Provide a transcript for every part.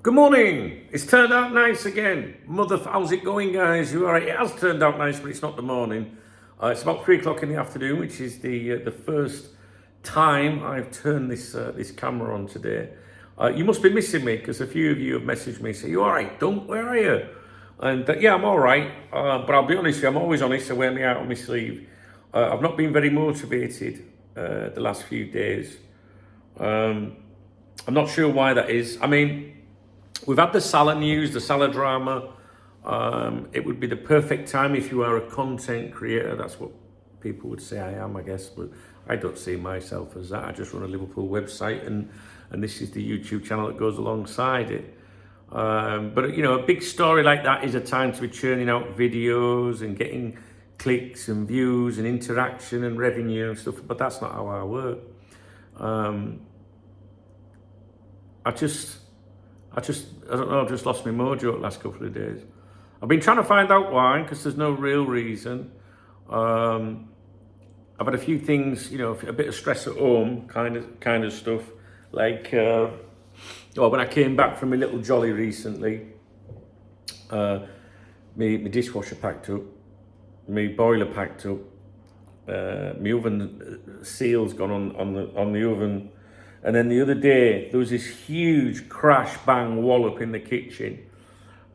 Good morning. It's turned out nice again. How's it going, guys? You all right? It has turned out nice, but it's not the morning. It's about 3 o'clock in the afternoon, which is the first time I've turned this camera on today. You must be missing me because a few of you have messaged me, say, "You all right? Where are you?" And yeah, I'm all right. But I'll be honest with you, I'm always honest. I wear me out on my sleeve. I've not been very motivated the last few days. I'm not sure why that is. I mean, we've had the Salah news, the Salah drama. It would be the perfect time if you are a content creator. That's what people would say I am, I guess. But I don't see myself as that. I just run a Liverpool website, and this is the YouTube channel that goes alongside it. But you know, a big story like that is a time to be churning out videos and getting clicks and views and interaction and revenue and stuff. But that's not how I work. I don't know, I've just lost my mojo the last couple of days. I've been trying to find out why, because there's no real reason. I've had a few things, you know, a bit of stress at home, kind of stuff. Like, when I came back from a little jolly recently, my dishwasher packed up, my boiler packed up, my oven seal's gone on the oven. And then the other day, there was this huge crash bang wallop in the kitchen,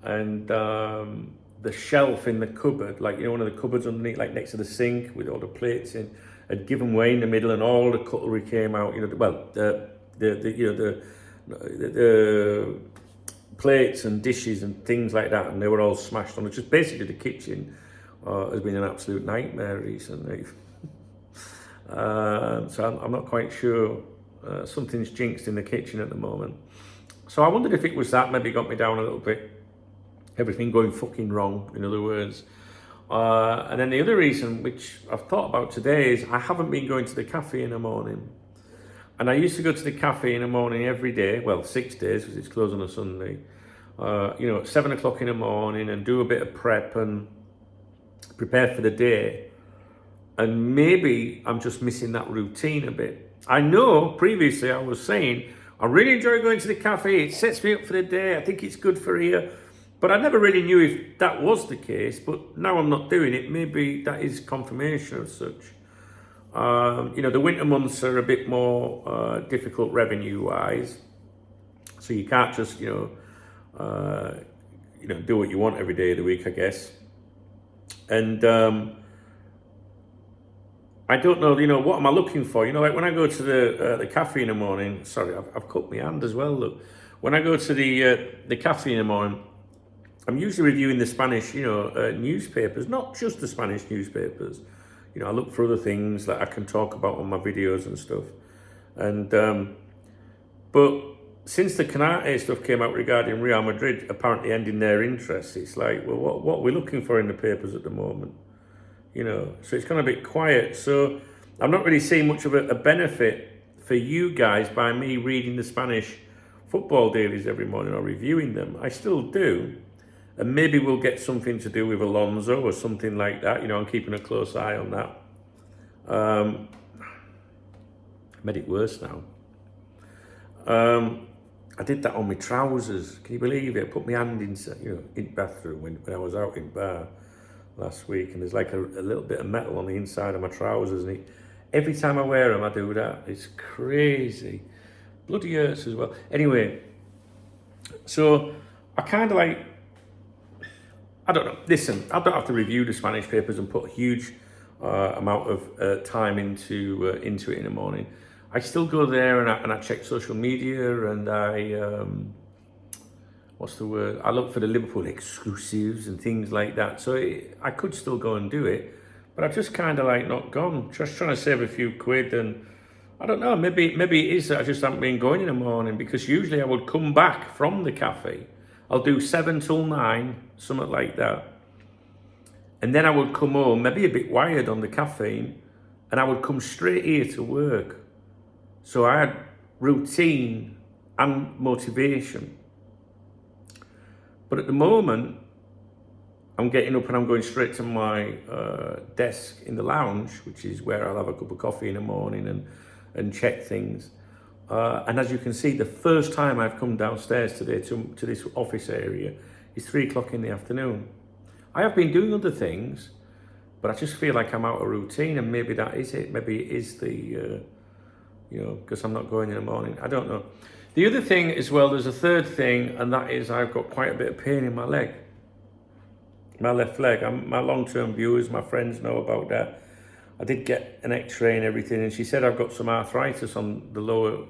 and the shelf in the cupboard, like, you know, one of the cupboards underneath, like next to the sink with all the plates in, had given way in the middle, and all the cutlery came out. You know, well, the plates and dishes and things like that, and they were all smashed on it. Just basically, the kitchen has been an absolute nightmare recently. So I'm not quite sure. Something's jinxed in the kitchen at the moment. So I wondered if it was that, maybe got me down a little bit. Everything going fucking wrong, in other words. And then the other reason, which I've thought about today, is I haven't been going to the cafe in the morning. And I used to go to the cafe in the morning every day, well, 6 days, because it's closed on a Sunday. You know, at 7 o'clock in the morning, and do a bit of prep and prepare for the day. And maybe I'm just missing that routine a bit. I know previously I was saying, I really enjoy going to the cafe. It sets me up for the day. I think it's good for here. But I never really knew if that was the case. But now I'm not doing it. Maybe that is confirmation of such. You know, the winter months are a bit more difficult revenue-wise. So you can't just, do what you want every day of the week, I guess. And I don't know, you know, what am I looking for? You know, like when I go to the cafe in the morning, sorry, I've cut my hand as well, look. When I go to the cafe in the morning, I'm usually reviewing the Spanish, newspapers, not just the Spanish newspapers. You know, I look for other things that I can talk about on my videos and stuff. And, but since the Canate stuff came out regarding Real Madrid apparently ending their interest, it's like, well, what are we looking for in the papers at the moment? You know, so it's kind of a bit quiet. So I'm not really seeing much of a benefit for you guys by me reading the Spanish football dailies every morning or reviewing them. I still do. And maybe we'll get something to do with Alonso or something like that. You know, I'm keeping a close eye on that. Made it worse now. I did that on my trousers. Can you believe it? I put my hand in the bathroom when I was out in bar last week, and there's like a little bit of metal on the inside of my trousers, and every time I wear them I do that. It's crazy. Bloody hurts as well. Anyway, so I kind of like, I don't know, listen, I don't have to review the Spanish papers and put a huge amount of time into it in the morning. I still go there and I check social media, and I I look for the Liverpool exclusives and things like that. So I could still go and do it, but I've just kind of like not gone. Just trying to save a few quid, and I don't know, maybe it is that I just haven't been going in the morning, because usually I would come back from the cafe. I'll do 7 till 9, something like that. And then I would come home, maybe a bit wired on the caffeine, and I would come straight here to work. So I had routine and motivation. But at the moment, I'm getting up and I'm going straight to my desk in the lounge, which is where I'll have a cup of coffee in the morning and check things. And as you can see, the first time I've come downstairs today to this office area is 3 o'clock in the afternoon. I have been doing other things, but I just feel like I'm out of routine, and maybe that is it. Maybe it is the, because I'm not going in the morning. I don't know. The other thing as well, there's a third thing, and that is I've got quite a bit of pain in my leg. My left leg. My long-term viewers, my friends know about that. I did get an x-ray and everything, and she said I've got some arthritis on the lower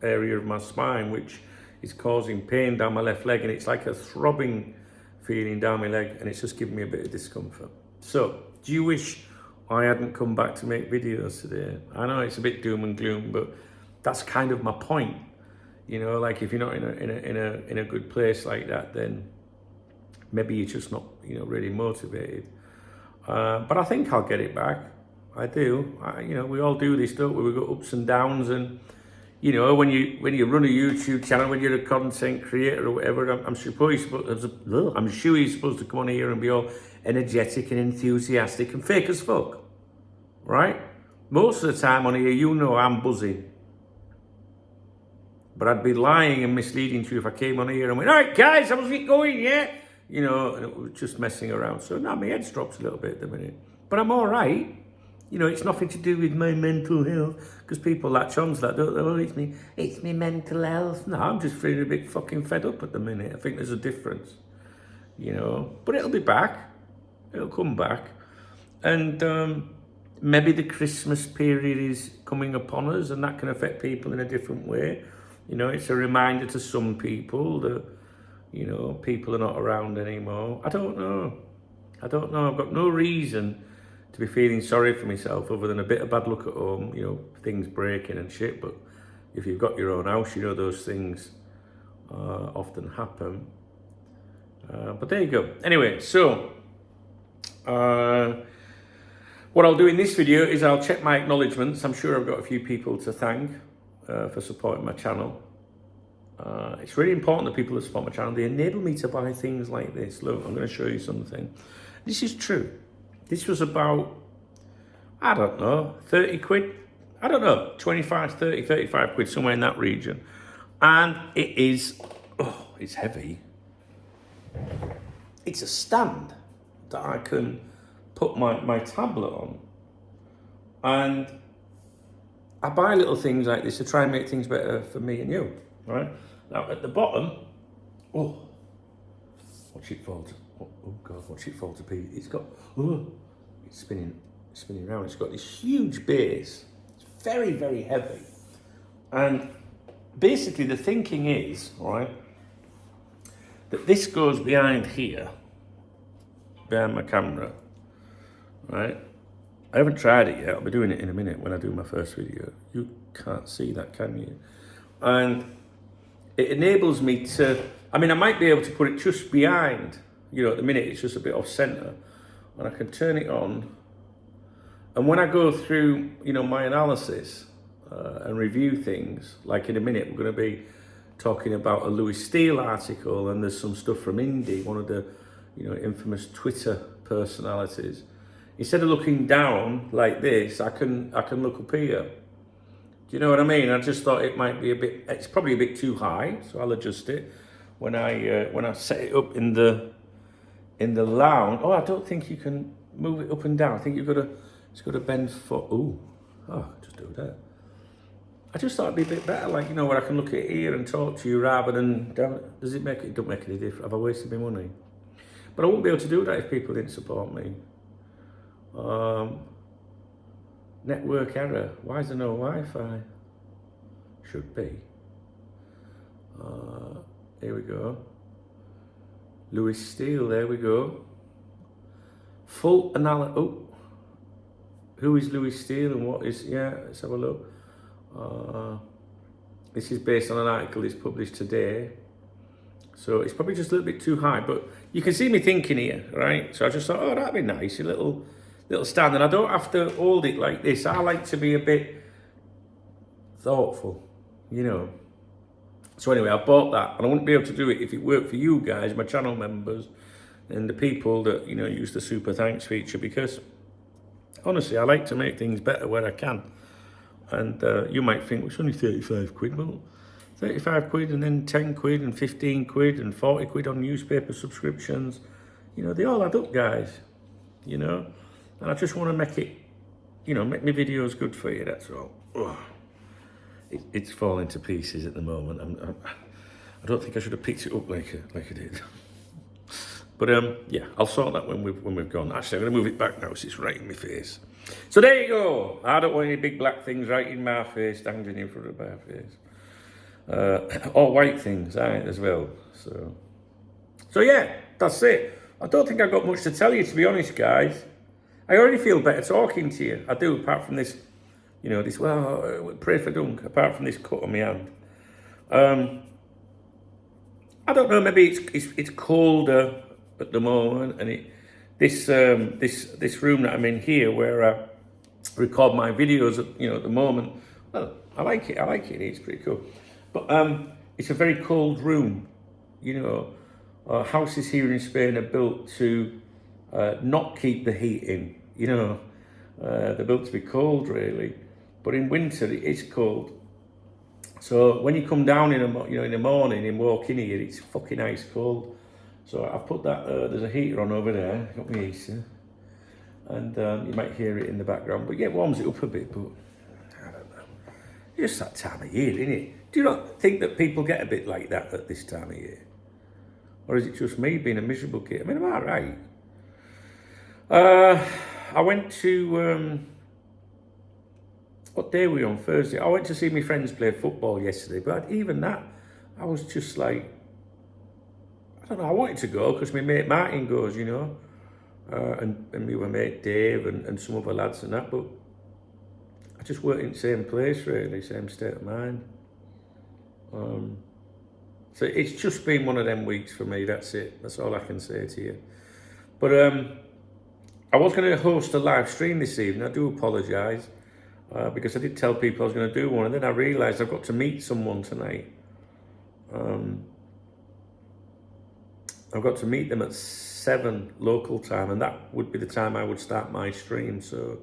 area of my spine, which is causing pain down my left leg, and it's like a throbbing feeling down my leg, and it's just giving me a bit of discomfort. So, do you wish I hadn't come back to make videos today? I know it's a bit doom and gloom, but that's kind of my point. Like if you're not in a good place like that, then maybe you're just not, really motivated. But I think I'll get it back. I do. We all do this, don't we? We go ups and downs, and when you run a YouTube channel, when you're a content creator or whatever, I'm sure you're supposed to come on here and be all energetic and enthusiastic and fake as fuck, right? Most of the time on here, I'm buzzing. But I'd be lying and misleading to you if I came on here and went, all right, guys, how's it going, yeah? And it was just messing around. So now my head drops a little bit at the minute. But I'm all right. It's nothing to do with my mental health, because people latch on to that, don't they? Oh, it's me mental health. No, I'm just feeling a bit fucking fed up at the minute. I think there's a difference, But it'll be back. It'll come back. And maybe the Christmas period is coming upon us, and that can affect people in a different way. It's a reminder to some people that, people are not around anymore. I don't know. I've got no reason to be feeling sorry for myself other than a bit of bad luck at home, things breaking and shit. But if you've got your own house, those things often happen. But there you go. Anyway, so what I'll do in this video is I'll check my acknowledgements. I'm sure I've got a few people to thank for supporting my channel. It's really important that people that support my channel, they enable me to buy things like this. Look, I'm going to show you something. This is true. This was about, 30 quid. 25, 30, 35 quid, somewhere in that region. And it is, it's heavy. It's a stand that I can put my tablet on. And I buy little things like this to try and make things better for me and you, right? Now at the bottom, watch it fall to, watch it fall to pieces. It's got, it's spinning around. It's got this huge base. It's very, very heavy. And basically the thinking is, right, that this goes behind here, behind my camera, right? I haven't tried it yet. I'll be doing it in a minute when I do my first video. You can't see that, can you? And it enables me to, I might be able to put it just behind, at the minute it's just a bit off center, and I can turn it on. And when I go through, my analysis and review things, like in a minute, we're going to be talking about a Lewis Steele article, and there's some stuff from Indy, one of the, infamous Twitter personalities. Instead of looking down like this, I can look up here. Do you know what I mean? I just thought it might be it's probably a bit too high, so I'll adjust it when I set it up in the lounge. I don't think you can move it up and down. I think it's got to bend for. Just do that. I just thought it'd be a bit better, like where I can look at here and talk to you rather than down. Does it make it? Don't make any difference. Have I wasted my money? But I wouldn't be able to do that if people didn't support me. Network error. Why is there no Wi-Fi? Should be. Here we go. Lewis Steele, there we go. Full analysis. Who is Lewis Steele and what is, let's have a look. This is based on an article that's published today. So it's probably just a little bit too high, but you can see me thinking here, right? So I just thought, that'd be nice, a little stand, and I don't have to hold it like this. I like to be a bit thoughtful, So anyway, I bought that, and I wouldn't be able to do it if it worked for you guys, my channel members, and the people that, use the super thanks feature, because honestly, I like to make things better where I can. And you might think, well, it's only 35 quid. Well, 35 quid and then 10 quid and 15 quid and 40 quid on newspaper subscriptions. You know, they all add up, guys. You know, and I just want to make it, you know, make my videos good for you, that's all. Ugh. It's falling to pieces at the moment. I don't think I should have picked it up like I did. But yeah, I'll sort that when we've gone. Actually, I'm going to move it back now, so it's right in my face. So there you go. I don't want any big black things right in my face, dangling in front of my face. Or white things, as well. So yeah, that's it. I don't think I've got much to tell you, to be honest, guys. I already feel better talking to you. I do, apart from this, you know, this, well, pray for Dunk, apart from this cut on my hand. I don't know, maybe it's colder at the moment, and this room that I'm in here, where I record my videos, you know, at the moment, well, I like it, it's pretty cool. But it's a very cold room, you know. Houses here in Spain are built to not keep the heat in, you know. They're built to be cold, really. But in winter, it's cold. So when you come down in the morning and walk in here, it's fucking ice cold. So I've put that, there's a heater on over there, got my heater. And you might hear it in the background. But yeah, it warms it up a bit, but I don't know. It's that time of year, isn't it? Do you not think that people get a bit like that at this time of year? Or is it just me being a miserable kid? I mean, am I right? I went to, what day were we on? Thursday. I went to see my friends play football yesterday, but even that, I was just like, I don't know, I wanted to go because my mate Martin goes, you know, and me with my mate Dave and some other lads and that, but I just weren't in the same place really, same state of mind. So it's just been one of them weeks for me, that's it. That's all I can say to you. But I was going to host a live stream this evening. I do apologise, because I did tell people I was going to do one, and then I realised I've got to meet someone tonight. I've got to meet them at 7 local time, and that would be the time I would start my stream, so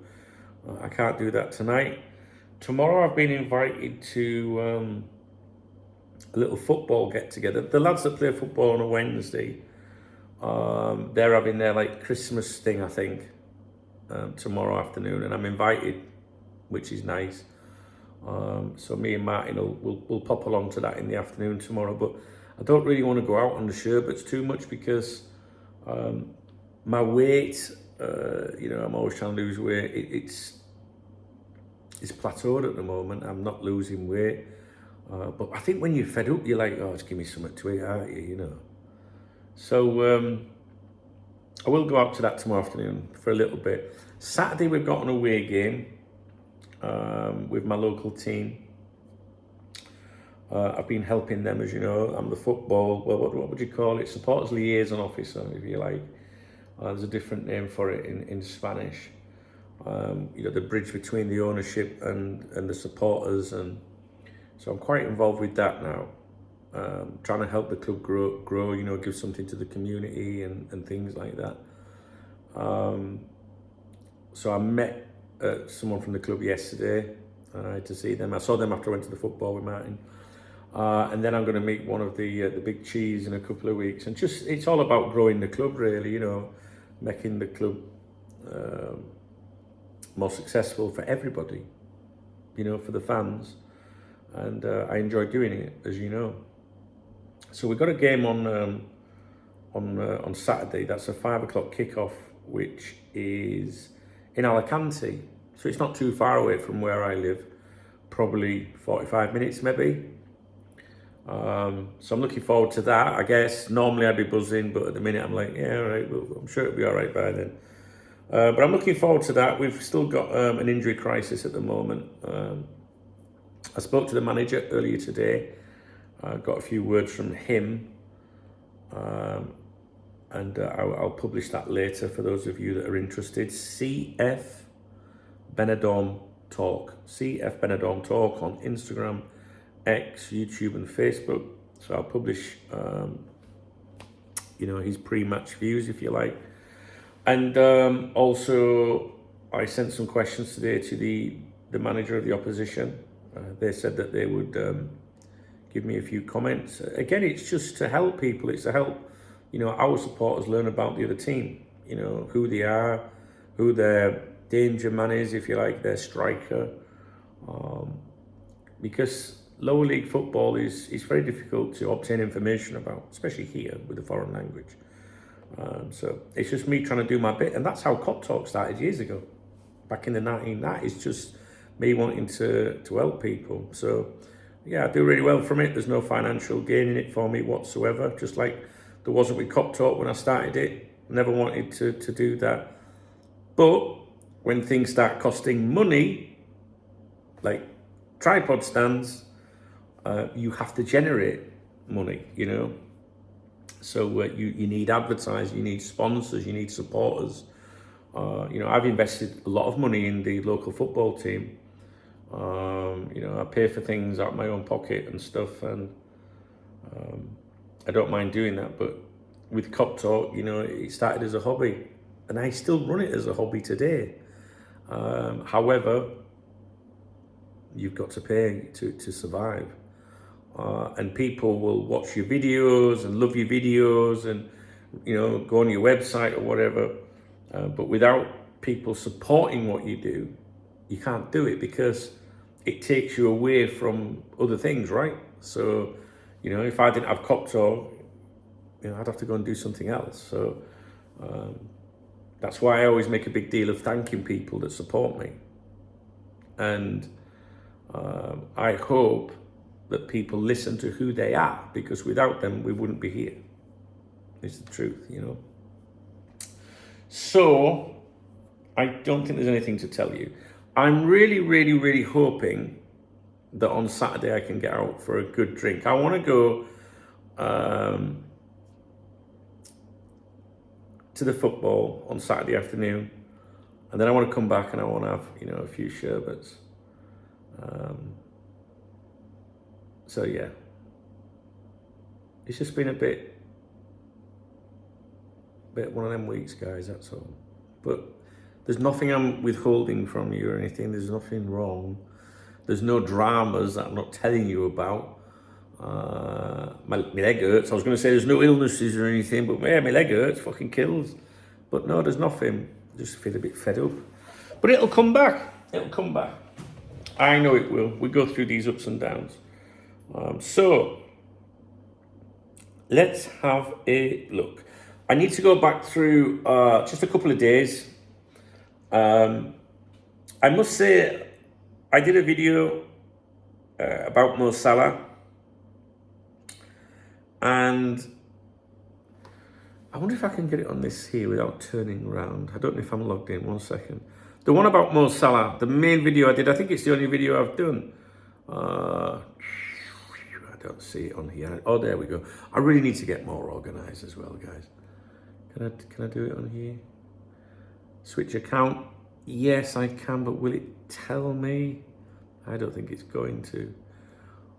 I can't do that tonight. Tomorrow I've been invited to a little football get-together. The lads that play football on a Wednesday, they're having their like Christmas thing, I think, tomorrow afternoon, and I'm invited, which is nice. So me and Martin will pop along to that in the afternoon tomorrow, but I don't really want to go out on the sherbets too much because my weight, you know, I'm always trying to lose weight. It's plateaued at the moment. I'm not losing weight. But I think when you're fed up, you're like, oh, just give me something to eat, aren't you, you know. So I will go out to that tomorrow afternoon for a little bit. Saturday we've got an away game with my local team. I've been helping them, as you know. I'm the football, well, what would you call it? Supporters liaison officer, if you like. There's a different name for it in Spanish. You know, the bridge between the ownership and the supporters, and so I'm quite involved with that now. Trying to help the club grow, you know, give something to the community and things like that. So I met someone from the club yesterday to see them. I saw them after I went to the football with Martin. And then I'm going to meet one of the big cheese in a couple of weeks. And just, it's all about growing the club, really, you know, making the club more successful for everybody, you know, for the fans. And I enjoy doing it, as you know. So we've got a game on Saturday. That's a 5 o'clock kickoff, which is in Alicante. So it's not too far away from where I live, probably 45 minutes maybe. So I'm looking forward to that. I guess normally I'd be buzzing, but at the minute I'm like, yeah, all right, well, I'm sure it'll be all right by then. But I'm looking forward to that. We've still got an injury crisis at the moment. I spoke to the manager earlier today. Got a few words from him, and I'll publish that later for those of you that are interested. CF Benidorm Talk. CF Benidorm Talk on Instagram, X, YouTube and Facebook. So I'll publish, you know, his pre-match views, if you like. And also, I sent some questions today to the the manager of the opposition. They said that they would give me a few comments. Again, it's just to help people. It's to help, our supporters learn about the other team. Who they are, who their danger man is, if you like, their striker. Because lower league football is very difficult to obtain information about, especially here with the foreign language. So it's just me trying to do my bit, and that's how Cop Talk started years ago, back in the 1990s. Just me wanting to help people. So yeah, I do really well from it. There's no financial gain in it for me whatsoever. Just like there wasn't with Cop Talk when I started it. Never wanted to do that. But when things start costing money, like tripod stands, you have to generate money, So you need advertising, you need sponsors, you need supporters. I've invested a lot of money in the local football team. I pay for things out of my own pocket and stuff, and I don't mind doing that. But with Cop Talk, it started as a hobby, and I still run it as a hobby today. However, you've got to pay to survive. And people will watch your videos and love your videos and, go on your website or whatever. But without people supporting what you do, you can't do it, because it takes you away from other things, right? So, if I didn't have Cop Talk, I'd have to go and do something else. So that's why I always make a big deal of thanking people that support me. And I hope that people listen to who they are, because without them, we wouldn't be here. It's the truth, So I don't think there's anything to tell you. I'm really, really, really hoping that on Saturday I can get out for a good drink. I want to go to the football on Saturday afternoon, and then I want to come back and I want to have, a few sherbets. So yeah, it's just been a bit one of them weeks, guys, that's all. But there's nothing I'm withholding from you or anything. There's nothing wrong. There's no dramas that I'm not telling you about. My leg hurts. I was going to say there's no illnesses or anything, but yeah, my leg hurts, fucking kills. But no, there's nothing. I just feel a bit fed up. But it'll come back. It'll come back. I know it will. We go through these ups and downs. So let's have a look. I need to go back through just a couple of days. I must say, I did a video about Mo Salah, and I wonder if I can get it on this here without turning around. I don't know if I'm logged in. 1 second. The one about Mo Salah, the main video I did, I think it's the only video I've done. I don't see it on here. Oh, there we go. I really need to get more organized as well, guys. Can I do it on here? Switch account. Yes, I can, but will it tell me? I don't think it's going to.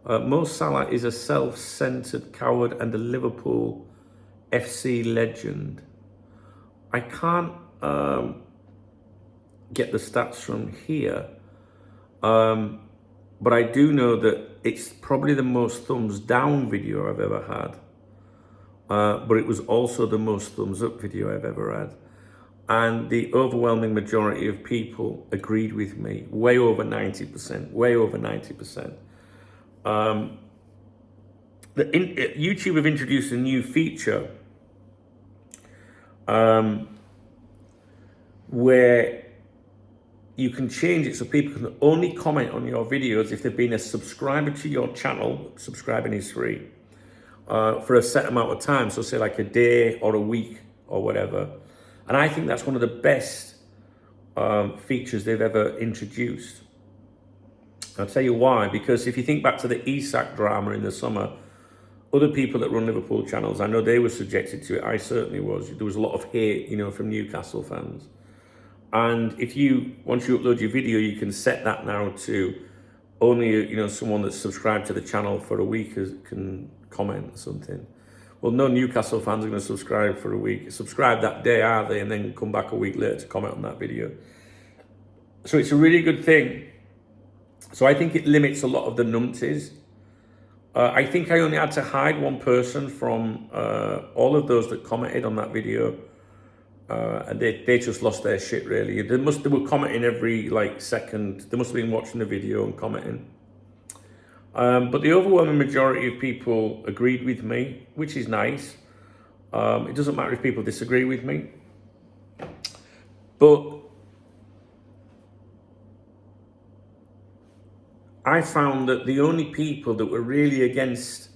Mo Salah is a self-centered coward and a Liverpool FC legend. I can't get the stats from here, but I do know that it's probably the most thumbs down video I've ever had, but it was also the most thumbs up video I've ever had. And the overwhelming majority of people agreed with me, way over 90%, way over 90%. YouTube have introduced a new feature where you can change it so people can only comment on your videos if they've been a subscriber to your channel. Subscribing is free for a set amount of time. So say like a day or a week or whatever. And I think that's one of the best features they've ever introduced. I'll tell you why. Because if you think back to the Isak drama in the summer, other people that run Liverpool channels, I know they were subjected to it. I certainly was. There was a lot of hate, from Newcastle fans. And once you upload your video, you can set that now to only, someone that's subscribed to the channel for a week can comment or something. Well, no Newcastle fans are going to subscribe for a week. Subscribe that day, are they? And then come back a week later to comment on that video. So it's a really good thing. So I think it limits a lot of the numpties. I think I only had to hide one person from all of those that commented on that video. And they just lost their shit, really. They were commenting every second. They must have been watching the video and commenting. But the overwhelming majority of people agreed with me, which is nice. It doesn't matter if people disagree with me. But I found that the only people that were really against,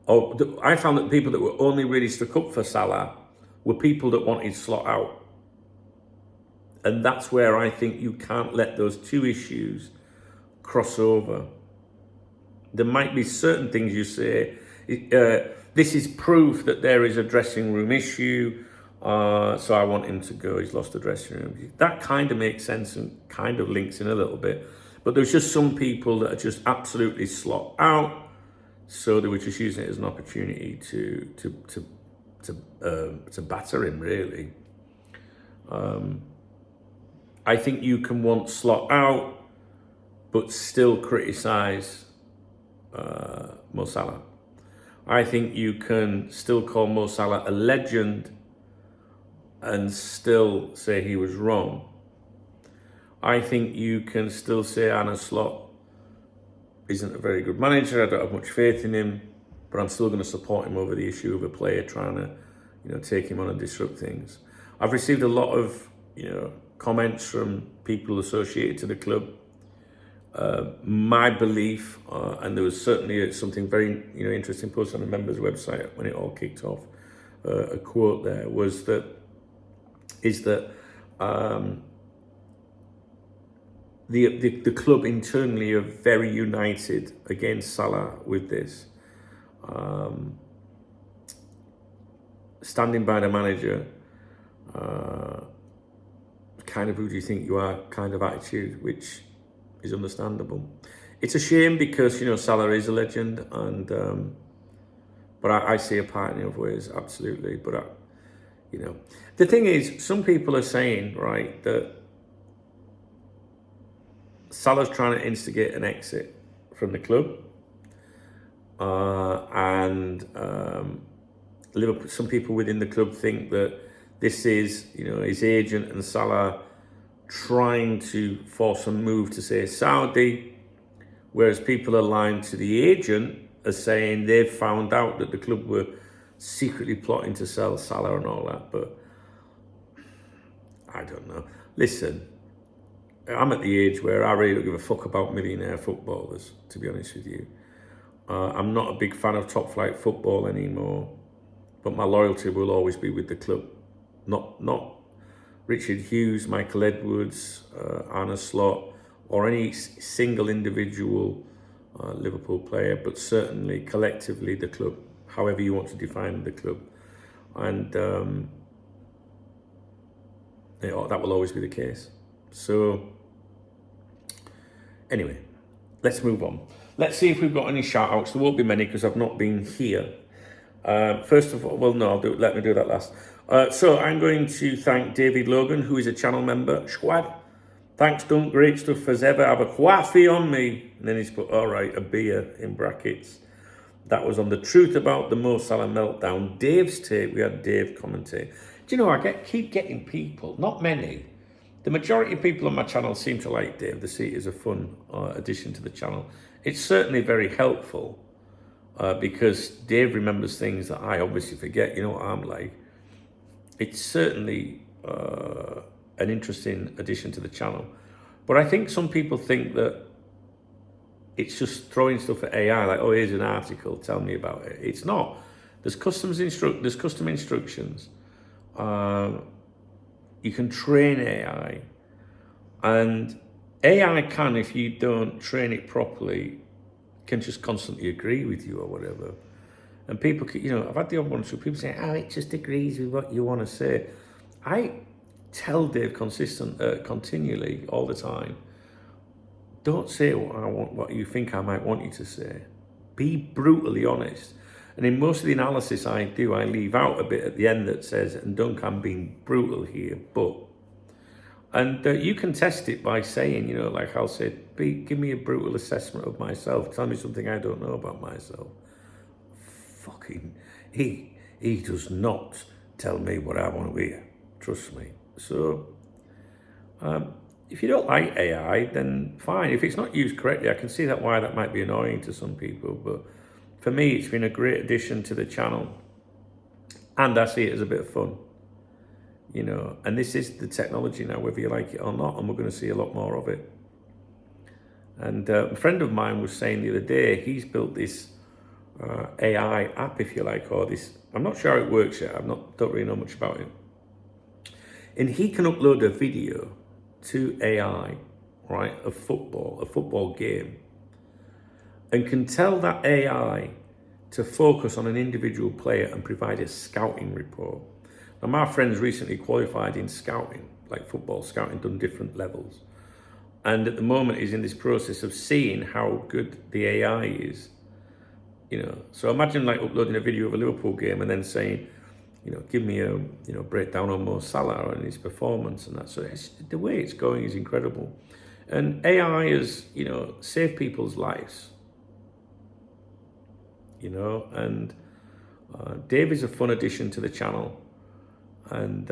I found that the people that were only really stuck up for Salah were people that wanted Slot out. And that's where I think you can't let those two issues cross over. There might be certain things you say, this is proof that there is a dressing room issue, so I want him to go, he's lost the dressing room. That kind of makes sense and kind of links in a little bit. But there's just some people that are just absolutely Slot out, so they were just using it as an opportunity to batter him, really. I think you can want Slot out, but still criticise Mo Salah. I think you can still call Mo Salah a legend and still say he was wrong. I think you can still say Arne Slot isn't a very good manager. I don't have much faith in him, but I'm still going to support him over the issue of a player trying to, take him on and disrupt things. I've received a lot of, comments from people associated to the club. My belief, and there was certainly something very, interesting posted on the members' website when it all kicked off. A quote there is that the club internally are very united against Salah with this. Standing by the manager, kind of who do you think you are kind of attitude, which is understandable. It's a shame because, Salah is a legend, and but I see a part in the other ways, absolutely. But, the thing is, some people are saying, right, that Salah's trying to instigate an exit from the club, and Liverpool. Some people within the club think that this is, his agent and Salah trying to force a move to, say, Saudi, whereas people aligned to the agent are saying they've found out that the club were secretly plotting to sell Salah and all that. But I don't know. Listen, I'm at the age where I really don't give a fuck about millionaire footballers, to be honest with you. I'm not a big fan of top flight football anymore, but my loyalty will always be with the club. Not Richard Hughes, Michael Edwards, Arne Slot, or any single individual Liverpool player, but certainly collectively the club, however you want to define the club. And that will always be the case. So, anyway, let's move on. Let's see if we've got any shout-outs. There won't be many because I've not been here. First of all, well, no, let me do that last. So I'm going to thank David Logan, who is a channel member. Schwad, thanks, Dunk, great stuff as ever. Have a coffee on me. And then he's put, all right, a beer in brackets. That was on the truth about the Mo Salah meltdown. Dave's take, we had Dave commentate. Do you know, I keep getting people, not many. The majority of people on my channel seem to like Dave. They see it as a fun addition to the channel. It's certainly very helpful because Dave remembers things that I obviously forget. You know what I'm like. It's certainly an interesting addition to the channel. But I think some people think that it's just throwing stuff at AI, like, oh, here's an article, tell me about it. It's not. There's custom instructions. You can train AI. And AI can, if you don't train it properly, can just constantly agree with you or whatever. And people, I've had the odd ones where people say, oh, it just agrees with what you want to say. I tell Dave continually, all the time, don't say what you think I might want you to say. Be brutally honest. And in most of the analysis I do, I leave out a bit at the end that says, and Dunk, I'm being brutal here, but And you can test it by saying, you know, like I'll say, give me a brutal assessment of myself. Tell me something I don't know about myself. Fucking, he does not tell me what I want to hear. Trust me. So, if you don't like AI, then fine. If it's not used correctly, I can see why that might be annoying to some people. But for me, it's been a great addition to the channel. And I see it as a bit of fun. You know, and this is the technology now, whether you like it or not, and we're going to see a lot more of it. And a friend of mine was saying the other day, he's built this AI app, if you like, or this, I'm not sure how it works yet, don't really know much about it. And he can upload a video to AI, right, of football, a football game, and can tell that AI to focus on an individual player and provide a scouting report. Now, my friend's recently qualified in scouting, like football scouting, done different levels. And at the moment, he's in this process of seeing how good the AI is. You know, so imagine like uploading a video of a Liverpool game and then saying, you know, give me a breakdown on Mo Salah and his performance and that. So the way it's going is incredible. And AI has, you know, saved people's lives. You know, and Dave is a fun addition to the channel. And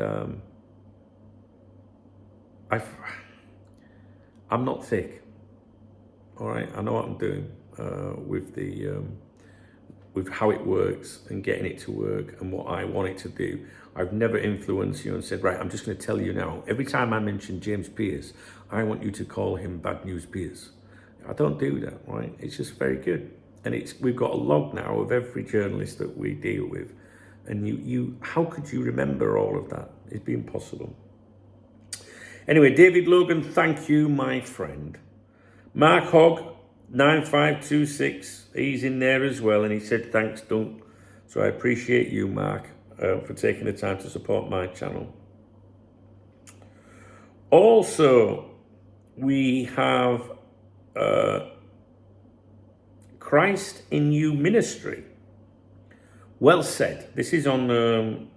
I'm not thick, all right? I know what I'm doing with how it works and getting it to work and what I want it to do. I've never influenced you and said, right, I'm just going to tell you now, every time I mention James Pearce, I want you to call him Bad News Pearce. I don't do that, right? It's just very good. And we've got a log now of every journalist that we deal with. And how could you remember all of that? It'd be impossible. Anyway, David Logan, thank you, my friend. Mark Hogg, 9526, he's in there as well, and he said, thanks, Dunk. So I appreciate you, Mark, for taking the time to support my channel. Also, we have Christ in You Ministry. Well said. This is on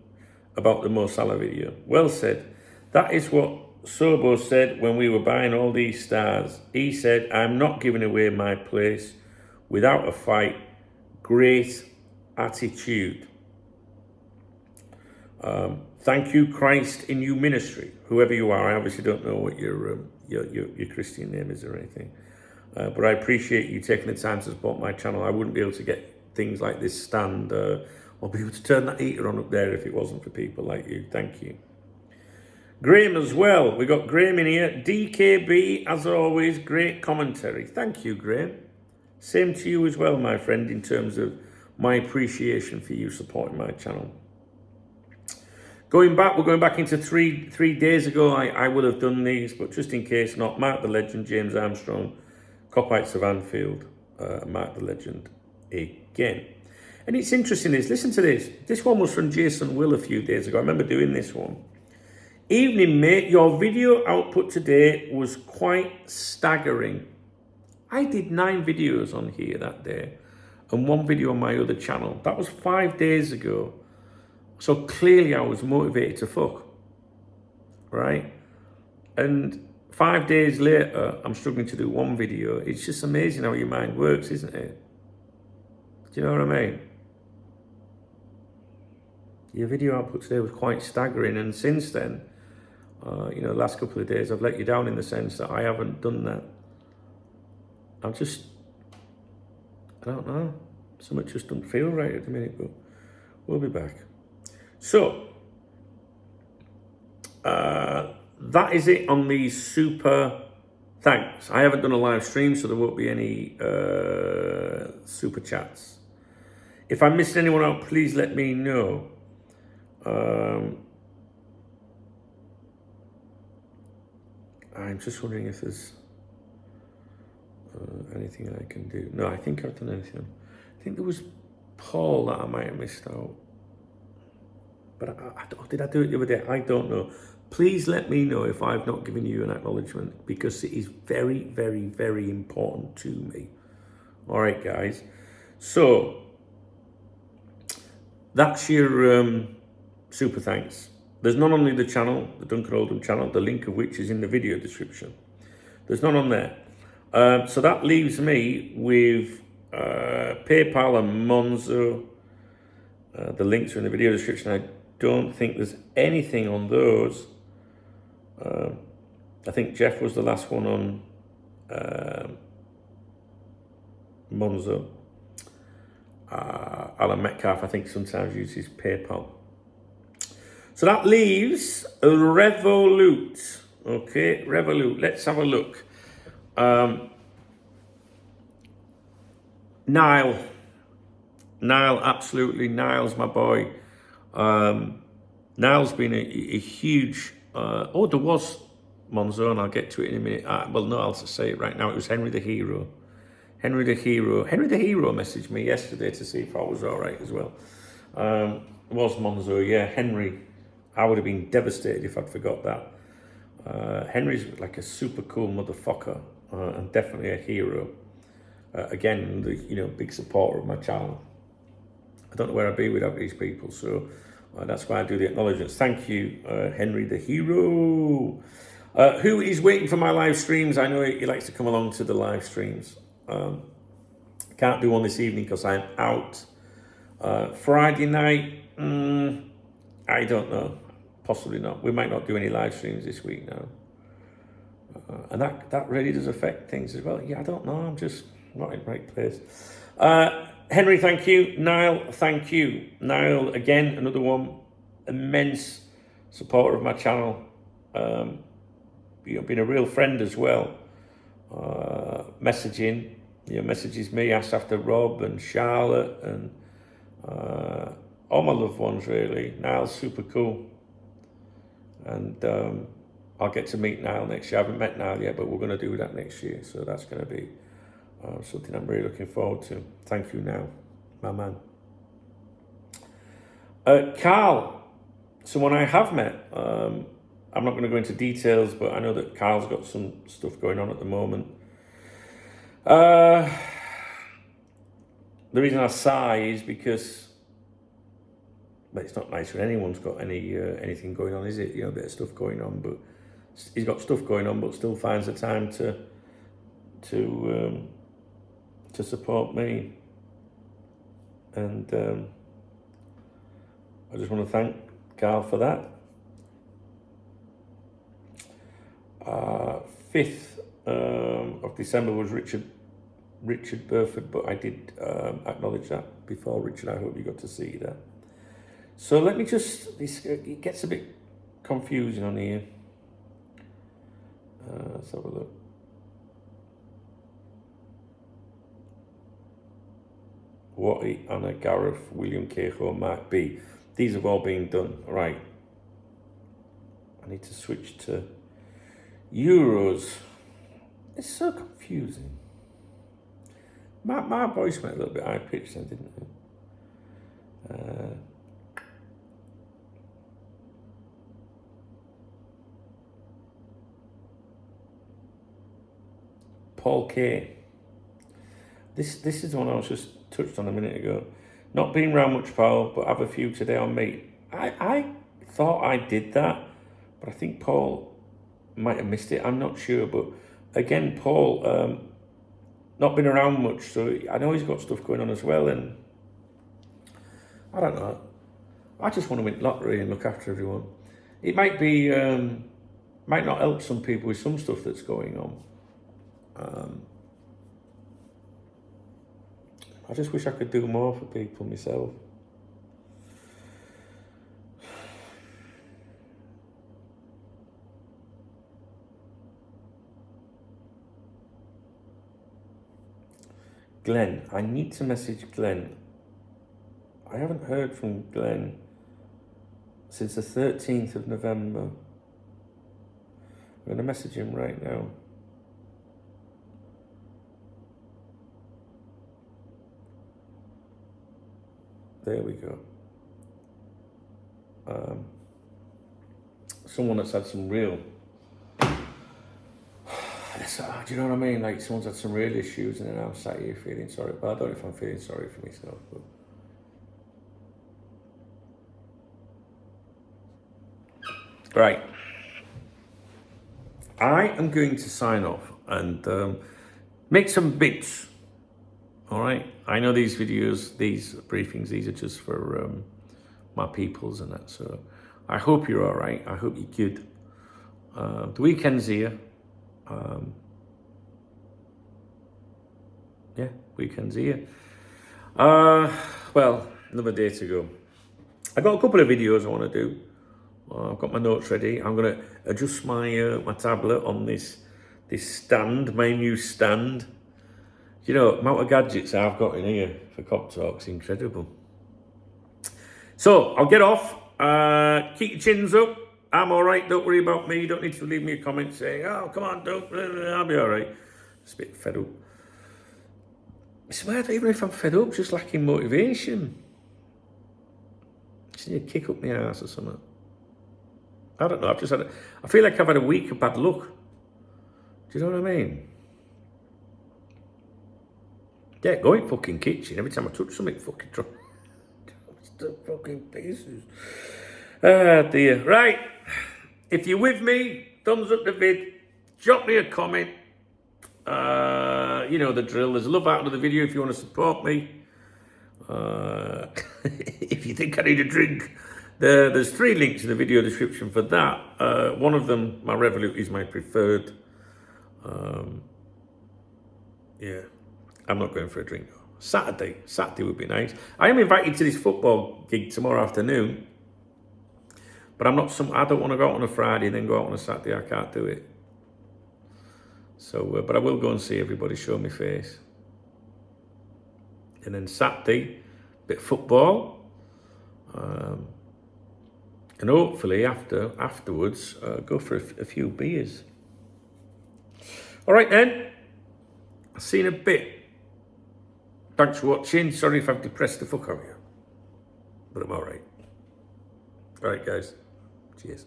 about the Mo Salah video. Well said. That is what Sobo said when we were buying all these stars. He said, I'm not giving away my place without a fight. Great attitude. Thank you, Christ in You Ministry. Whoever you are, I obviously don't know what your Christian name is or anything. But I appreciate you taking the time to support my channel. I wouldn't be able to get things like this stand or be able to turn that heater on up there if it wasn't for people like you. Thank you. Graham as well. We got Graham in here. DKB, as always, great commentary. Thank you, Graham. Same to you as well, my friend, in terms of my appreciation for you supporting my channel. We're going back into three days ago. I would have done these, but just in case not, Mark the Legend, James Armstrong, Copites of Anfield, Mark the Legend again. And it's interesting, listen to this. This one was from Jason Will a few days ago. I remember doing this one. Evening, mate, your video output today was quite staggering. I did 9 videos on here that day and 1 video on my other channel. That was 5 days ago. So clearly I was motivated to fuck, right? And 5 days later, I'm struggling to do 1 video. It's just amazing how your mind works, isn't it? Do you know what I mean? Your video output today was quite staggering, and since then, the last couple of days, I've let you down in the sense that I haven't done that. I don't know. Something just doesn't feel right at the minute, but we'll be back. So, that is it on the super thanks. I haven't done a live stream, so there won't be any super chats. If I missed anyone out, please let me know. I'm just wondering if there's anything I can do. No, I think I've done anything. I think there was Paul that I might have missed out. But did I do it the other day? I don't know. Please let me know if I've not given you an acknowledgement, because it is very, very, very important to me. All right, guys. So that's your super thanks. There's none on the channel, the Duncan Oldham channel, the link of which is in the video description. There's none on there. So that leaves me with PayPal and Monzo. The links are in the video description. I don't think there's anything on those. I think Jeff was the last one on Monzo. Alan Metcalf, I think, sometimes uses PayPal. So that leaves Revolut. Okay, Revolut. Let's have a look. Niall, absolutely. Niall's my boy. Niall's been a huge. There was Monzo, and I'll get to it in a minute. Well, no, I'll just say it right now. It was Henry the Hero. Henry the Hero messaged me yesterday to see if I was all right as well. It was Monzo, yeah. Henry, I would have been devastated if I'd forgot that. Henry's like a super cool motherfucker, and definitely a hero. Again, big supporter of my channel. I don't know where I'd be without these people, so that's why I do the acknowledgements. Thank you, Henry the Hero. Who is waiting for my live streams? I know he likes to come along to the live streams. Can't do one this evening because I'm out. Friday night, I don't know. Possibly not. We might not do any live streams this week now. And that really does affect things as well. Yeah, I don't know. I'm just not in the right place. Henry, thank you. Niall, thank you. Niall, again, another one. Immense supporter of my channel. Been a real friend as well. Messages me, asks after Rob and Charlotte and all my loved ones, really. Niall's super cool. And I'll get to meet Niall next year. I haven't met Niall yet, but we're going to do that next year. So that's going to be something I'm really looking forward to. Thank you, Niall, my man. Carl, someone I have met. I'm not going to go into details, but I know that Carl's got some stuff going on at the moment. The reason I sigh is because, but it's not nice when anyone's got anything going on, is it? A bit of stuff going on, but he's got stuff going on, but still finds the time to support me. And I just want to thank Carl for that. 5th of December was Richard Burford, but I did acknowledge that before. Richard, I hope you got to see that. So let me it gets a bit confusing on here. Let's have a look. Watty, Anna, Gareth, William Kehoe, Mark B. These have all been done. Right. I need to switch to euros. It's so confusing. My voice went a little bit high pitched then, didn't it? Paul K. This is the one I was just touched on a minute ago. Not been round much, Paul, but have a few today on me. I thought I did that, but I think Paul might have missed it. I'm not sure, but again, Paul, not been around much, so I know he's got stuff going on as well, and I don't know. I just want to win lottery and look after everyone. It might be, might not help some people with some stuff that's going on. I just wish I could do more for people myself. Glenn, I need to message Glenn. I haven't heard from Glenn since the 13th of November. I'm going to message him right now. There we go. Someone that's had some real... do you know what I mean? Like, someone's had some real issues and then I'm sat here feeling sorry. But I don't know if I'm feeling sorry for myself. But Right. I am going to sign off and make some bits. All right. I know these videos, these briefings, these are just for my peoples and that. So I hope you're all right. I hope you're good. The weekend's here. Yeah, weekend's here. Well, another day to go. I got a couple of videos I want to do. I've got my notes ready. I'm going to adjust my my tablet on this stand, my new stand. You know, the amount of gadgets I've got in here for Cop Talk's incredible. So I'll get off. Keep your chins up. I'm all right. Don't worry about me. You don't need to leave me a comment saying, "Oh, come on, don't." I'll be all right. Just a bit fed up. It's weird, even if I'm fed up, just lacking motivation. Just need a kick up my ass or something. I don't know. I feel like I've had a week of bad luck. Do you know what I mean? Yeah, go in fucking kitchen. Every time I touch something, fucking drop. It's the fucking pieces. Ah, dear. Right. If you're with me, thumbs up the vid. Drop me a comment. You know the drill. There's love out of the video if you want to support me. If you think I need a drink, there's 3 links in the video description for that. One of them, my Revolut, is my preferred. Yeah, I'm not going for a drink. Saturday would be nice. I am invited to this football gig tomorrow afternoon, but I don't want to go out on a Friday and then go out on a Saturday. I can't do it. So, but I will go and see everybody, show my face. And then Saturday, bit of football. And hopefully afterwards, go for a few beers. All right then, I'll see you in a bit. Thanks for watching. Sorry if I've depressed the fuck out of you. But I'm all right. All right, guys. Cheers.